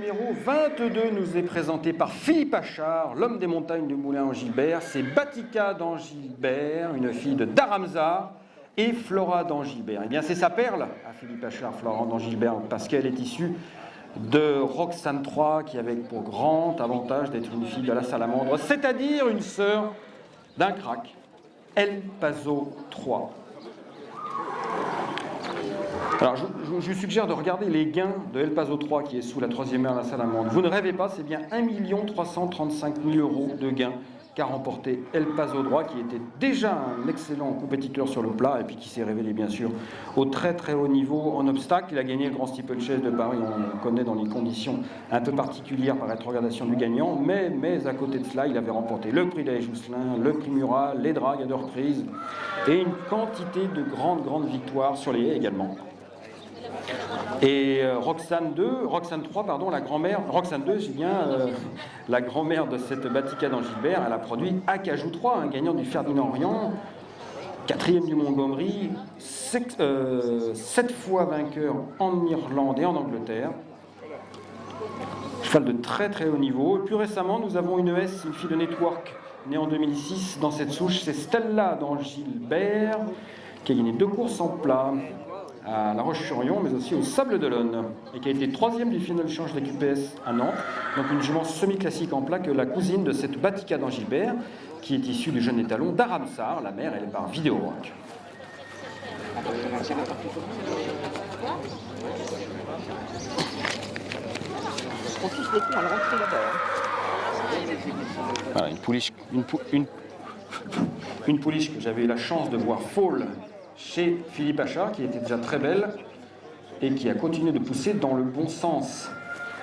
numéro 22 nous est présenté par Philippe Achard, l'homme des montagnes de Moulins-en-Gilbert. C'est Batika d'Angilbert, une fille de Dharamsar, et Flora d'Angilbert. Eh bien, c'est sa perle à Philippe Achard, Flora d'Angilbert, parce qu'elle est issue de Roxane III, qui avait pour grand avantage d'être une fille de la salamandre, c'est-à-dire une sœur d'un crack, El Paso III. Alors, je vous suggère de regarder les gains de El Paso III, qui est sous la troisième ère de la salamandre. Vous ne rêvez pas, c'est bien 1 335 000 € de gains qu'a remporté El Paso III, qui était déjà un excellent compétiteur sur le plat, et puis qui s'est révélé, bien sûr, au très très haut niveau en obstacle. Il a gagné le Grand Steeplechase de Paris, on connaît dans les conditions un peu particulières par rétrogradation du gagnant, mais à côté de cela, il avait remporté le prix d'Aix-Jousselin, le prix Murat, les dragues à deux reprises, et une quantité de grandes victoires sur les haies également. Et Roxane III, pardon, la grand-mère, Roxane II, j'ai bien, la grand-mère de cette Batika d'Angilbert, elle a produit Acajou III, un gagnant du Ferdinand-Riant, 4e du Montgomery, 7 fois vainqueur en Irlande et en Angleterre. Cheval de très très haut niveau. Et plus récemment, nous avons une ES, une fille de Network, née en 2006 dans cette souche, c'est Stella d'Angilbert, qui a gagné 2 courses en plat à La Roche-sur-Yon, mais aussi au Sable d'Olonne, et qui a été 3e du Final Change de QPS à Nantes, donc une jument semi-classique en plat, que la cousine de cette Batika d'Angilbert, qui est issue du jeune étalon d'Aramsar. La mère, elle est par Vidéorock. On touche les coups à la rentrée là-bas. Voilà, une pouliche que j'avais eu la chance de voir fall chez Philippe Achard, qui était déjà très belle et qui a continué de pousser dans le bon sens.